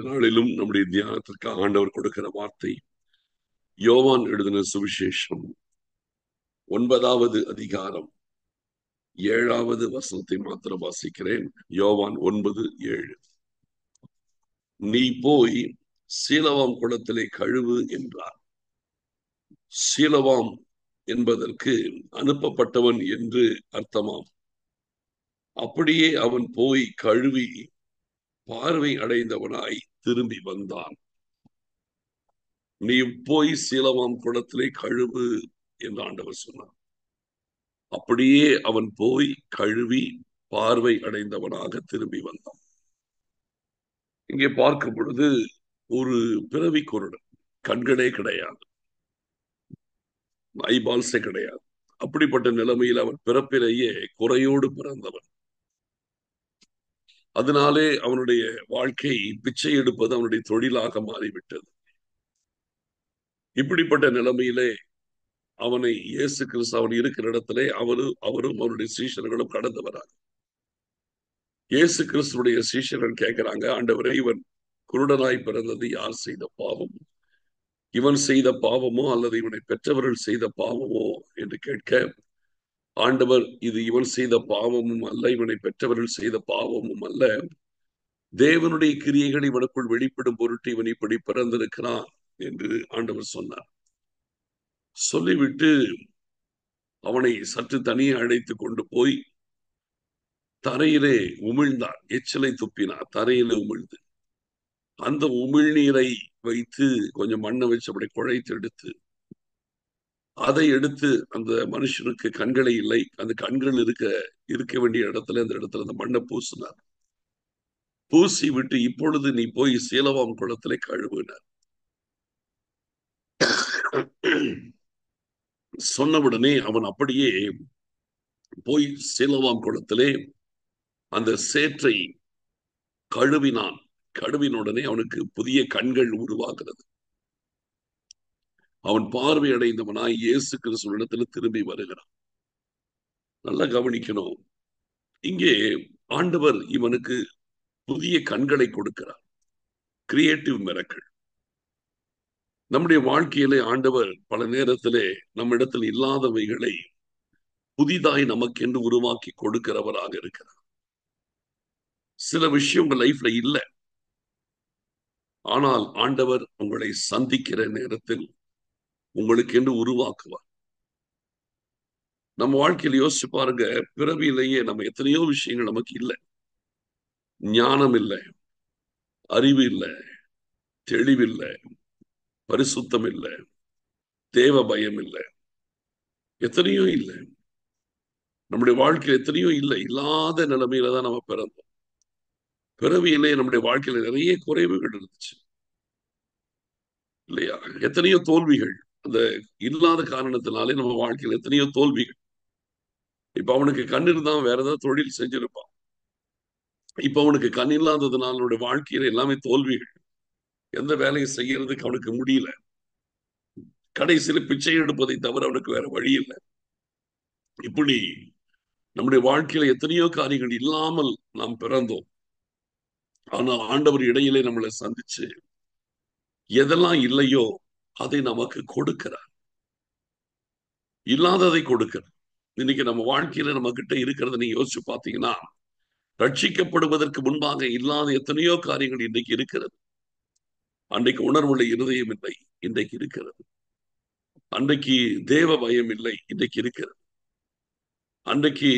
நாளிலும் நம்முடைய தியானத்திற்கு ஆண்டவர் கொடுக்கிற வார்த்தை யோவான் எழுதின சுவிசேஷம் 9வது அதிகாரம் 7வது வசனத்தை மாத்திரம் வாசிக்கிறேன். யோவான் 9:7. நீ போய் சீலவாம் குளத்திலே கழுவு என்றார். சீலவாம் என்பதற்கு அனுப்பப்பட்டவன் என்று அர்த்தமாம். அப்படியே அவன் போய் கழுவி பார்வை அடைந்தவனாய் திரும்பி வந்தான். நீ போய் சீலவாம் குளத்திலே கழுவு என்று ஆண்டவர் சொன்னார். அப்படியே அவன் போய் கழுவி பார்வை அடைந்தவனாக திரும்பி வந்தான். இங்கே பார்க்கும் பொழுது ஒரு பிறவி குருடன், கண்களே கிடையாது, ஐபால்ஸே கிடையாது. அப்படிப்பட்ட நிலைமையில் அவன் பிறப்பிலேயே குறையோடு பிறந்தவன். அதனாலே அவனுடைய வாழ்க்கை பிச்சை எடுப்பது அவனுடைய தொழிலாக மாறிவிட்டது. இப்படிப்பட்ட நிலைமையிலே அவனை இயேசு கிறிஸ்து அவன் இருக்கிற இடத்திலே அவரும் அவருடைய சீஷர்களும் கடந்து வராங்க. இயேசு கிறிஸ்துடைய சீஷர்கள் கேட்கிறாங்க, ஆண்டவரே, இவன் குருடனாய் பிறந்தது யார் செய்த பாவம்? இவன் செய்த பாவமோ அல்லது இவனை பெற்றவர்கள் செய்த பாவமோ என்று கேட்க, ஆண்டவர், இது இவன் செய்த பாவமும் அல்ல, இவனை பெற்றவர்கள் செய்த பாவமும் அல்ல, தேவனுடைய கிரியைகள் இவனுக்குள் வெளிப்படும் பொருட்டு இவன் இப்படி பிறந்திருக்கிறான் என்று ஆண்டவர் சொன்னார். சொல்லிவிட்டு அவனை சற்று தனியே அழைத்து கொண்டு போய் தரையிலே உமிழ்ந்தார். எச்சிலை துப்பினார். தரையிலே உமிழ்ந்து அந்த உமிழ்நீரை வைத்து கொஞ்சம் மண்ணை வச்சு அப்படி குழைத்து எடுத்து அதை எடுத்து அந்த மனுஷனுக்கு கண்களே இல்லை, அந்த கண்கள் இருக்க வேண்டிய இடத்துல அந்த இடத்துல அந்த மண்ணை பூசினார். பூசி விட்டு, இப்பொழுது நீ போய் சீலவாம் குளத்திலே கழுவினார். சொன்னவுடனே அவன் அப்படியே போய் சீலவாம் குளத்திலே அந்த சேற்றை கழுவினான். கழுவின உடனே அவனுக்கு புதிய கண்கள் உருவாகிறது. அவன் பார்வை அடைந்தவனாய் இயேசு கிறிஸ்துவினிடத்தில் திரும்பி வருகிறான். நல்லா கவனிக்கணும், இங்கே ஆண்டவர் இவனுக்கு புதிய கண்களை கொடுக்கிறார். Creative miracle. நம்முடைய வாழ்க்கையிலே ஆண்டவர் பல நேரத்திலே நம்ம இடத்தில் இல்லாதவைகளை புதிதாய் நமக்கென்று உருவாக்கி கொடுக்கிறவராக இருக்கிறார். சில விஷயம் உங்க லைஃப்ல இல்லை, ஆனால் ஆண்டவர் உங்களை சந்திக்கிற நேரத்தில் உங்களுக்கு என்று உருவாக்குவார். நம்ம வாழ்க்கையில் யோசிச்சு பாருங்க, பிறவியிலேயே நம்ம எத்தனையோ விஷயங்கள் நமக்கு இல்லை. ஞானம் இல்லை, அறிவு இல்லை, தெளிவில்லை, பரிசுத்தம் இல்லை, தேவ பயம் இல்லை, எத்தனையோ இல்லை. நம்முடைய வாழ்க்கையில் எத்தனையோ இல்லை. இல்லாத நிலைமையில தான் நம்ம பிறந்தோம். பிறவியிலே நம்முடைய வாழ்க்கையில நிறைய குறைவுகள் இருந்துச்சு இல்லையா? எத்தனையோ தோல்விகள். அந்த இல்லாத காரணத்தினாலே நம்ம வாழ்க்கையில் எத்தனையோ தோல்விகள். இப்ப அவனுக்கு கண் இருந்தா வேற ஏதாவது தொழில் செஞ்சிருப்பான். இப்ப அவனுக்கு கண் இல்லாததுனால அவனுடைய வாழ்க்கையில எல்லாமே தோல்விகள். எந்த வேலையை செய்யறதுக்கு அவனுக்கு முடியல. கடைசியில பிச்சை எடுப்பதை தவிர அவனுக்கு வேற வழி இல்லை. இப்படி நம்முடைய வாழ்க்கையில எத்தனையோ காரியங்கள் இல்லாமல் நாம் பிறந்தோம். ஆனா ஆண்டவர் இடையிலே நம்மளை சந்திச்சு எதெல்லாம் இல்லையோ அதை நமக்கு கொடுக்கிறார். இல்லாததை கொடுக்கிறார். இன்னைக்கு நம்ம வாழ்க்கையில நம்ம கிட்ட இருக்கிறத நீங்க யோசிச்சு பார்த்தீங்கன்னா, ரட்சிக்கப்படுவதற்கு முன்பாக இல்லாத எத்தனையோ காரியங்கள் இன்றைக்கு இருக்கிறது. அன்றைக்கு உணர்வுள்ள இருதயம் இல்லை, இன்றைக்கு இருக்கிறது. அன்றைக்கு தேவ பயம் இல்லை, இன்றைக்கு இருக்கிறது. அன்றைக்கு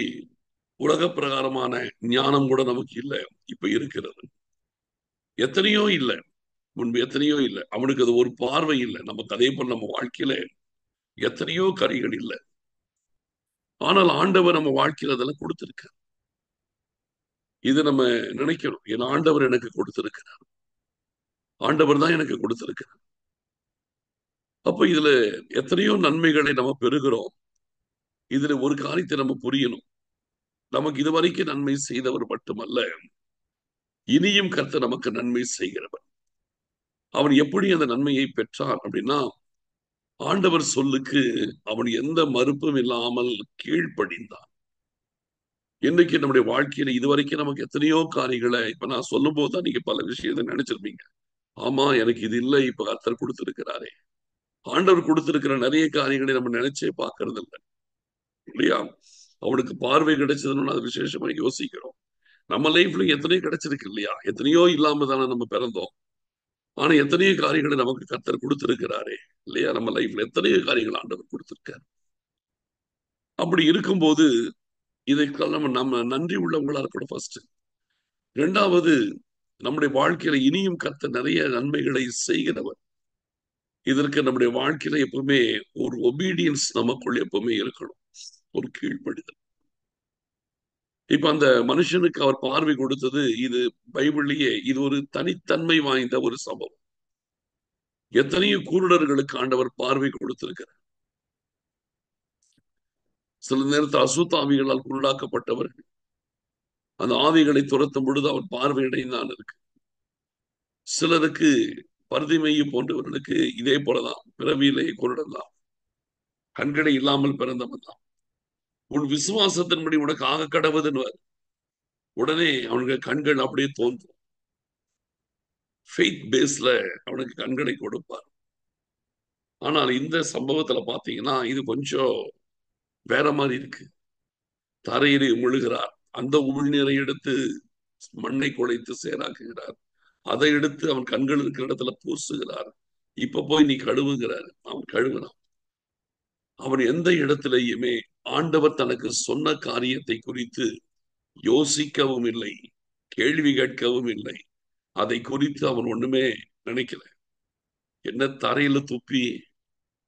உலக பிரகாரமான ஞானம் கூட நமக்கு இல்லை, இப்ப இருக்கிறது. எத்தனையோ இல்லை, முன்பு எத்தனையோ இல்லை. அவனுக்கு அது ஒரு பார்வை இல்லை. நமக்கு அதே போல் நம்ம வாழ்க்கையில எத்தனையோ காரியங்கள் இல்லை. ஆனால் ஆண்டவர் நம்ம வாழ்க்கையில அதெல்லாம் கொடுத்திருக்க. இது நம்ம நினைக்கணும், என் ஆண்டவர் எனக்கு கொடுத்திருக்கிறார், ஆண்டவர் தான் எனக்கு கொடுத்திருக்கிறார். அப்ப இதுல எத்தனையோ நன்மைகளை நம்ம பெறுகிறோம். இதுல ஒரு காரியத்தை நம்ம புரியணும். நமக்கு இதுவரைக்கும் நன்மை செய்தவர் மட்டுமல்ல, இனியும் கர்த்தர் நமக்கு நன்மை செய்கிறவர். அவன் எப்படி அந்த நன்மையை பெற்றான் அப்படின்னா, ஆண்டவர் சொல்லுக்கு அவன் எந்த மறுப்பும் இல்லாமல் கீழ்ப்படிந்தான். இன்னைக்கு நம்முடைய வாழ்க்கையில இதுவரைக்கும் நமக்கு எத்தனையோ காரியங்களை இப்ப நான் சொல்லும் போதுதான் நீங்க பல விஷயத்தை நினைச்சிருப்பீங்க. ஆமா, எனக்கு இது இல்லை, இப்ப கர்த்தர் கொடுத்திருக்கிறாரே. ஆண்டவர் கொடுத்திருக்கிற நிறைய காரியங்களை நம்ம நினைச்சே பார்க்கறது இல்லை, இல்லையா? அவனுக்கு பார்வை கிடைச்சதுன்னு அது விசேஷமா யோசிக்கிறோம். நம்ம லைஃப்ல எத்தனையோ கிடைச்சிருக்கு இல்லையா? எத்தனையோ இல்லாம தானே நம்ம பிறந்தோம். ஆனா எத்தனையோ காரியங்களை நமக்கு கர்த்தர் கொடுத்திருக்கிறாரே, இல்லையா? நம்ம லைஃப்ல எத்தனையோ காரியங்கள் ஆண்டவர் கொடுத்திருக்காரு. அப்படி இருக்கும்போது இதைக்கெல்லாம் நம்ம நன்றி உள்ளவங்களா இருக்கணும் ஃபர்ஸ்ட். இரண்டாவது, நம்முடைய வாழ்க்கையில இனியும் கர்த்தர் நிறைய நன்மைகளை செய்கிறவர். இதற்கு நம்முடைய வாழ்க்கையில எப்பவுமே ஒரு ஒபீடியன்ஸ் நமக்குள்ள எப்பவுமே இருக்கணும், ஒரு கீழ்ப்படிதல். இப்ப அந்த மனுஷனுக்கு அவர் பார்வை கொடுத்தது இது பைபிள்லயே இது ஒரு தனித்தன்மை வாய்ந்த ஒரு சம்பவம். எத்தனையோ குருடர்களுக்கு ஆண்டவர் பார்வை கொடுத்திருக்கிறார். சில நேரத்தில் அசுத்த ஆவிகளால் குருடாக்கப்பட்டவர்கள் அந்த ஆவிகளை துரத்தும் பொழுது அவர் பார்வையடைந்தான் இருக்கு. சிலருக்கு பருதிமையை போன்றவர்களுக்கு இதே போலதான், பிறவியிலே குருடன் தான், கண்களை இல்லாமல் பிறந்தவன் தான். உன் விசுவாசத்தின்படி உனக்கு ஆக கடவுதுன்னு உடனே அவனுக்கு கண்கள் அப்படியே தோன்றும். ஃபெய்த் பேஸ்ல அவனுக்கு கண்களை கொடுப்பார். ஆனால் இந்த சம்பவத்துல பாத்தீங்கன்னா இது கொஞ்சம் வேற மாதிரி இருக்கு. தரையிலே உமிழுகிறார், அந்த உமிழ்நீரை எடுத்து மண்ணை குழைத்து சேராக்குகிறார், அதை எடுத்து அவன் கண்கள் இருக்கிற இடத்துல பூசுகிறார். இப்ப போய் நீ கழுவுகிறார், அவன் கழுவினான். அவன் எந்த இடத்திலேயுமே ஆண்டவர் தனக்கு சொன்ன காரியத்தை குறித்து யோசிக்கவும் இல்லை, கேள்வி கேட்கவும் இல்லை. அதை குறித்து அவன் ஒண்ணுமே நினைக்கல. என்ன தரையில துப்பி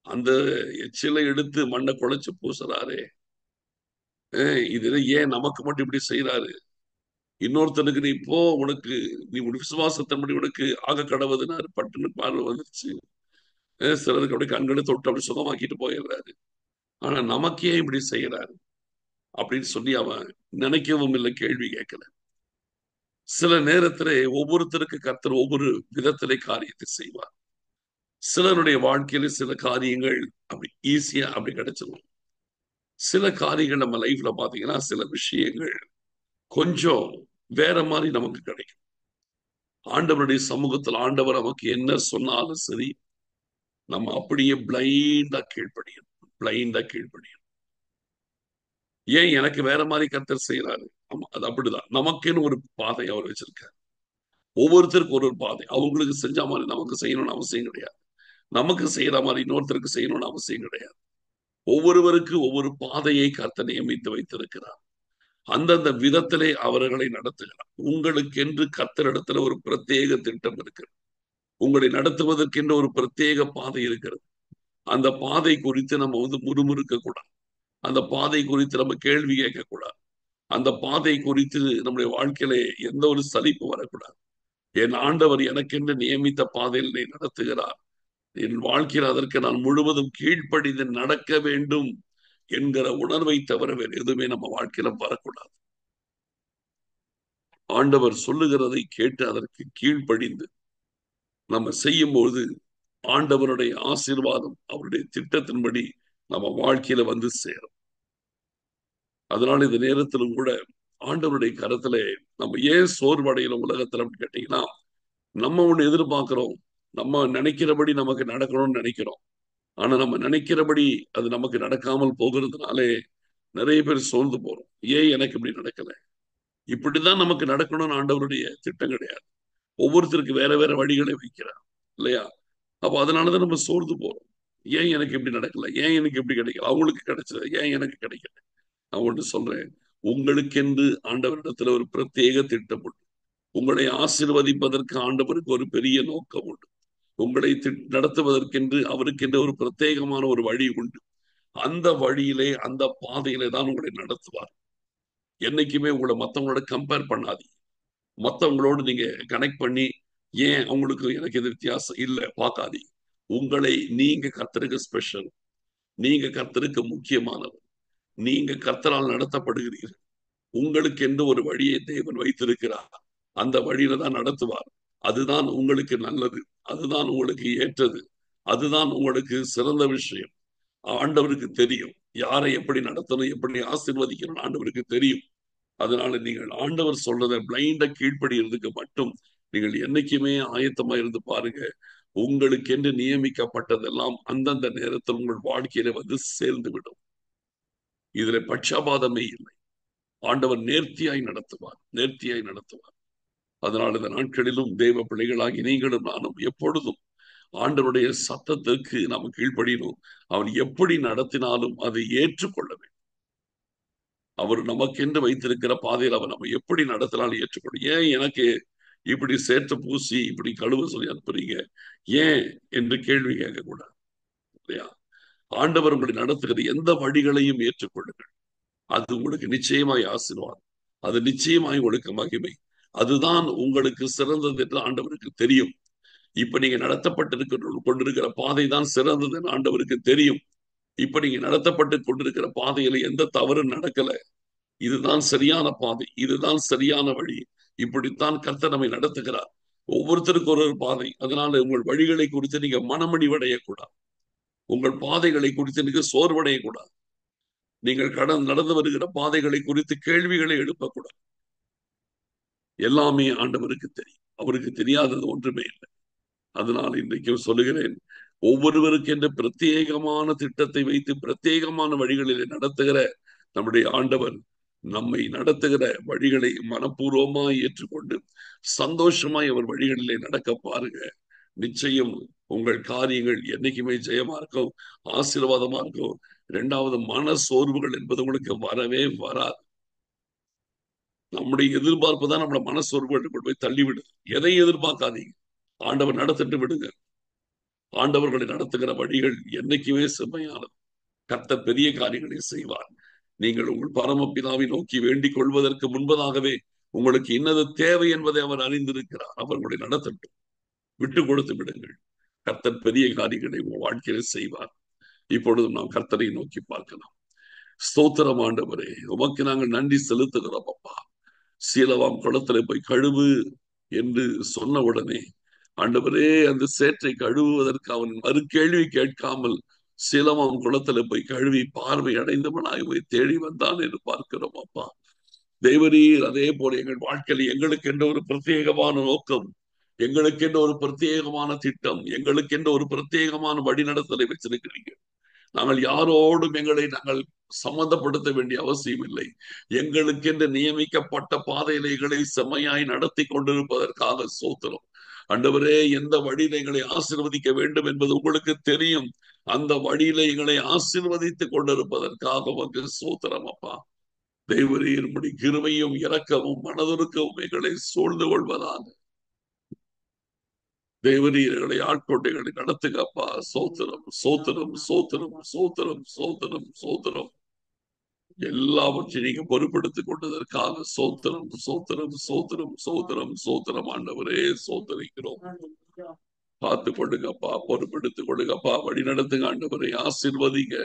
அந்த எச்சிலை எடுத்து மண்ணை குழைச்சு பூசுறாரே, இதுல ஏன் நமக்கு மட்டும் இப்படி செய்யறாரு? இன்னொருத்தனுக்கு நீ போ, உனக்கு நீ விசுவாசத்தின்படி உனக்கு ஆக கடவுதுனாரு, பட்டுன்னு பார்வை வந்துருச்சு. சிலருக்கு அப்படி கண்களை தொட்டு அப்படி சுகமாக்கிட்டு போயிடுறாரு. ஆனா நமக்கே இப்படி செய்யறாரு அப்படின்னு சொல்லி அவன் நினைக்கவும் இல்லை, கேள்வி கேட்கல. சில நேரத்திலே ஒவ்வொருத்தருக்கு கர்த்தர் ஒவ்வொரு விதத்திலே காரியத்தை செய்வார். சிலருடைய வாழ்க்கையில சில காரியங்கள் அப்படி ஈஸியா அப்படி கிடைச்சிடும். சில காரியங்கள் நம்ம லைஃப்ல பாத்தீங்கன்னா சில விஷயங்கள் கொஞ்சம் வேற மாதிரி நமக்கு கிடைக்கும். ஆண்டவருடைய சமூகத்தில் ஆண்டவர் நமக்கு என்ன சொன்னாலும் சரி, நம்ம அப்படியே பிளைண்டா கீழ்ப்படியும், பிளைண்டா கீழ்ப்படியும். ஏன் எனக்கு வேற மாதிரி கர்த்தர் செய்யறாரு? ஆமா, அது அப்படிதான். நமக்குன்னு ஒரு பாதை அவர் வச்சிருக்காரு. ஒவ்வொருத்தருக்கும் ஒரு பாதை. அவங்களுக்கு செஞ்ச மாதிரி நமக்கு செய்யணும்னு அவசியம் கிடையாது. நமக்கு செய்யற மாதிரி இன்னொருத்தருக்கு செய்யணும்னு அவசியம் கிடையாது. ஒவ்வொருவருக்கு ஒவ்வொரு பாதையை கர்த்தர் நியமித்து வைத்திருக்கிறார். அந்தந்த விதத்திலே அவர்களை நடத்துகிறார். உங்களுக்கு கர்த்தரிடத்துல ஒரு பிரத்யேக திட்டம் இருக்கிறது. உங்களை நடத்துவதற்கென்று ஒரு பிரத்யேக பாதை இருக்கிறது. அந்த பாதை குறித்து நம்ம முறுமுறுக்க கூடாது. அந்த பாதை குறித்து நம்ம கேள்வி கேட்க கூடாது. அந்த பாதை குறித்து நம்முடைய வாழ்க்கையில எந்த ஒரு சலிப்பு வரக்கூடாது. என் ஆண்டவர் எனக்கென்று நியமித்த பாதையில் என்னை நடத்துகிறார். என் வாழ்க்கையில் அதற்கு நான் முழுவதும் கீழ்ப்படிந்து நடக்க வேண்டும் என்கிற உணர்வை தவிர வேறு எதுவுமே நம்ம வாழ்க்கையில வரக்கூடாது. ஆண்டவர் சொல்லுகிறதை கேட்டு அதற்கு கீழ்ப்படிந்து நம்ம செய்யும்போது ஆண்டவருடைய ஆசீர்வாதம் அவருடைய திட்டத்தின்படி நம்ம வாழ்க்கையில வந்து சேரும். அதனால இந்த நேரத்திலும் கூட ஆண்டவருடைய கரத்துல நம்ம ஏன் சோர்வடைகிற உலகத்துல அப்படின்னு கேட்டீங்கன்னா, நம்ம ஒண்ணு எதிர்பார்க்கிறோம், நம்ம நினைக்கிறபடி நமக்கு நடக்கணும்னு நினைக்கிறோம். ஆனா நம்ம நினைக்கிறபடி அது நமக்கு நடக்காமல் போகிறதுனாலே நிறைய பேர் சோர்ந்து போறோம். ஏன் எனக்கு இப்படி நடக்கல? இப்படிதான் நமக்கு நடக்கணும்னு ஆண்டவருடைய திட்டம் கிடையாது. ஒவ்வொருத்தருக்கு வேற வேற வழிகளை வைக்கிறார், இல்லையா? அப்ப அதனாலதான் நம்ம சோர்ந்து போறோம். ஏன் எனக்கு இப்படி நடக்கல? ஏன் எனக்கு இப்படி கிடைக்கல? அவங்களுக்கு கிடைச்சது ஏன் எனக்கு கிடைக்கல? நான் ஒன்று சொல்றேன், உங்களுக்கென்று ஆண்டவரிடத்துல ஒரு பிரத்யேக திட்டம் உண்டு. உங்களை ஆசீர்வதிப்பதற்கு ஆண்டவருக்கு ஒரு பெரிய நோக்கம் உண்டு. உங்களை நடத்துவதற்கென்று அவருக்கென்று ஒரு பிரத்யேகமான ஒரு வழி உண்டு. அந்த வழியிலே அந்த பாதையிலே தான் உங்களை நடத்துவார். என்னைக்குமே உங்களை மற்றவங்களோட கம்பேர் பண்ணாதீங்க. மற்றவங்களோடு நீங்க கனெக்ட் பண்ணி ஏன் அவங்களுக்கு எனக்கு இது வித்தியாசம் இல்லை பார்க்காதீங்க. உங்களை நீங்க கர்த்தருக்கு ஸ்பெஷல், நீங்க கர்த்தருக்கு முக்கியமானவர், நீங்க கர்த்தரால் நடத்தப்படுகிறீர்கள். உங்களுக்கு என்று ஒரு வழியை தேவன் வைத்திருக்கிறார். அந்த வழியில தான் நடத்துவார். அதுதான் உங்களுக்கு நல்லது, அதுதான் உங்களுக்கு ஏற்றது, அதுதான் உங்களுக்கு சிறந்த விஷயம். ஆண்டவருக்கு தெரியும் யாரை எப்படி நடத்தணும், எப்படி ஆசீர்வதிக்கணும், ஆண்டவருக்கு தெரியும். அதனால நீங்கள் ஆண்டவர் சொல்றதை பிளைண்டா கீழ்ப்படிறதுக்கு மட்டும் நீங்கள் என்னைக்குமே ஆயத்தமா இருந்து பாருங்க. உங்களுக்கென்று நியமிக்கப்பட்டதெல்லாம் அந்தந்த நேரத்தில் உங்கள் வாழ்க்கையில வந்து சேர்ந்து விடும். இதுல பட்சபாதமே இல்லை. ஆண்டவர் நேர்த்தியாய் நடத்துவார், நேர்த்தியாய் நடத்துவார். அதனால் இந்த நாட்களிலும் தேவ பிள்ளைகளாகி நீங்களும் நானும் எப்பொழுதும் ஆண்டவருடைய சத்தத்திற்கு நாம் கீழ்ப்படினோம். அவர் எப்படி நடத்தினாலும் அதை ஏற்றுக்கொள்ள வேண்டும். அவர் நமக்கென்று வைத்திருக்கிற பாதையில் அவர் நம்ம எப்படி நடத்தினாலும் ஏற்றுக்கொள்ளும். ஏன் எனக்கு இப்படி சேர்த்து பூசி இப்படி கழுவ சொல்லி அனுப்புறீங்க ஏன் என்று கேள்வி கேட்கக்கூடாது இல்லையா? ஆண்டவர் உங்களை நடத்துகிற எந்த வழிகளையும் ஏற்றுக்கொள்ளுங்கள். அது உங்களுக்கு நிச்சயமாய் ஆசீர்வாதம், அது நிச்சயமாய் உங்களுக்கு மகிமை. அதுதான் உங்களுக்கு சிறந்தது என்று ஆண்டவருக்கு தெரியும். இப்ப நீங்க கொண்டிருக்கிற பாதை தான் சிறந்தது என்று ஆண்டவருக்கு தெரியும். இப்ப நீங்க நடத்தப்பட்டு கொண்டிருக்கிற பாதையில எந்த தவறும் நடக்கல. இதுதான் சரியான பாதை, இதுதான் சரியான வழி. இப்படித்தான் கர்த்தர் நம்மை நடத்துகிறார். ஒவ்வொருத்தருக்கும் ஒரு பாதை. அதனால உங்கள் வழிகளை குறித்து நீங்க மனமடிவடையக்கூடாது. உங்கள் பாதைகளை குறித்து நீங்க சோர்வடையக்கூடாது. நீங்கள் நடந்து வருகிற பாதைகளை குறித்து கேள்விகளை எழுப்பக்கூடாது. எல்லாமே ஆண்டவருக்கு தெரியும். அவருக்கு தெரியாதது ஒன்றுமே இல்லை. அதனால் இன்றைக்கு சொல்லுகிறேன், ஒவ்வொருவருக்கு என்ற பிரத்யேகமான திட்டத்தை வைத்து பிரத்யேகமான வழிகளிலே நடத்துகிற நம்முடைய ஆண்டவர் நம்மை நடத்துகிற வழிகளை மனப்பூர்வமாய் ஏற்றுக்கொண்டு சந்தோஷமாய் அவர் வழிகளிலே நடக்க பாருங்க. நிச்சயம் உங்கள் காரியங்கள் என்னைக்குமே ஜெயமா இருக்கும், ஆசீர்வாதமா இருக்கும். இரண்டாவது, மன சோர்வுகள் என்பது உங்களுக்கு வரவே வராது. நம்முடைய எதிர்பார்ப்பு தான் நம்மளை மன சோர்வுகள் கொண்டு போய் தள்ளிவிடுது. எதை எதிர்பார்க்காதீங்க, ஆண்டவர் நடத்திட்டு விடுங்க. ஆண்டவர்களை நடத்துகிற வழிகள் என்னைக்குமே செம்மையானது. கர்த்தர் பெரிய காரியங்களை செய்வார். நீங்கள் உங்கள் பரமபிதாவை நோக்கி வேண்டிக் கொள்வதற்கு முன்பதாகவே உங்களுக்கு இன்னது தேவை என்பதை அவர் அறிந்திருக்கிறார். அவர்களை நடத்தட்டும், விட்டு கொடுத்து விடுங்கள். கர்த்தர் பெரிய காரியங்களை உங்கள் வாழ்க்கையில செய்வார். இப்பொழுதும் நாம் கர்த்தரை நோக்கி பார்க்கலாம். ஸ்தோத்திரம் ஆண்டவரே, உமக்கு நாங்கள் நன்றி செலுத்துகிறோம் அப்பா. சீலவாம் குளத்துல போய் கழுவு என்று சொன்ன உடனே ஆண்டவரே அந்த சேற்றை கழுவுவதற்கு அவன் மறு கேள்வி கேட்காமல் சீலவாம் குளத்துல போய் கழுவி பார்வை அடைந்தவனாய் போய் தேடி வந்தான் என்று பார்க்கிறோம் அப்பா. தேவரீர் அதே போல எங்கள் வாழ்க்கையில் எங்களுக்கென்ற ஒரு பிரத்யேகமான நோக்கம், எங்களுக்கென்ற ஒரு பிரத்யேகமான திட்டம், எங்களுக்கென்ற ஒரு பிரத்யேகமான வழிநடத்தலை வச்சிருக்கிறீங்க. நாங்கள் யாரோடும் நாங்கள் சம்மந்தப்படுத்த வேண்டிய அவசியம் இல்லை. எங்களுக்கென்று நியமிக்கப்பட்ட பாதைகளை செம்மையாய் நடத்தி கொண்டிருப்பதற்காக சோத்திரம். ஆண்டவரே, எந்த வழியில எங்களை ஆசீர்வதிக்க வேண்டும் என்பது உங்களுக்கு தெரியும். அந்த வழியில எங்களை ஆசீர்வதித்துக் கொண்டிருப்பதற்காக உமக்கு சோத்திரம் அப்பா. தேவரீர் உம்முடைய கிருபையும் இரக்கமும் மனதுருக்கவும் எங்களை சூழ்ந்து கொள்வதாக. தேவரீர்களை ஆட்கொண்டைகளை நடத்துகப்பா. சோத்திரம் சோத்திரம் சோத்திரம் சோத்திரம் சோத்திரம் சோத்திரம். எல்லாவற்றையும் நீங்க பொறுப்படுத்திக் கொண்டதற்காக சோத்திரம் சோத்திரம் சோத்திரம் சோத்திரம் சோத்திரம். ஆண்டவரே சோத்தரிக்கிறோம். பார்த்து கொள்ளுங்கப்பா, பொறுப்படுத்திக் கொள்ளுங்கப்பா, வழி நடத்துங்க ஆண்டவரே, ஆசீர்வதிங்க.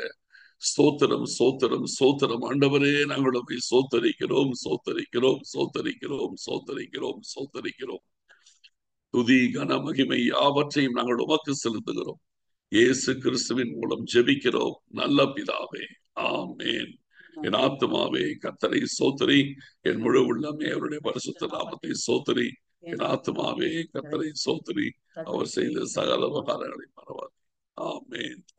ஸ்தோத்திரம் சோத்திரம் சோத்திரம். ஆண்டவரே, நாங்கள் உம்மை சோத்தரிக்கிறோம் சோத்தரிக்கிறோம் சோத்தரிக்கிறோம் சோத்தரிக்கிறோம் சோத்தரிக்கிறோம். துதி கன மகிமை யாவற்றையும் நாங்கள் உமக்கு செலுத்துகிறோம். இயேசு கிறிஸ்துவின் மூலம் ஜெபிக்கிறோம் நல்ல பிதாவே, ஆமேன். என் ஆத்துமாவே கர்த்தரை சோத்தரி, என் முழு உள்ளமே அவருடைய பரிசுத்த நாமத்தை சோத்தரி. என் ஆத்துமாவே கர்த்தரை சோத்தரி, அவர் செய்த சகல உபகாரங்களை மறவாதே. ஆமேன்.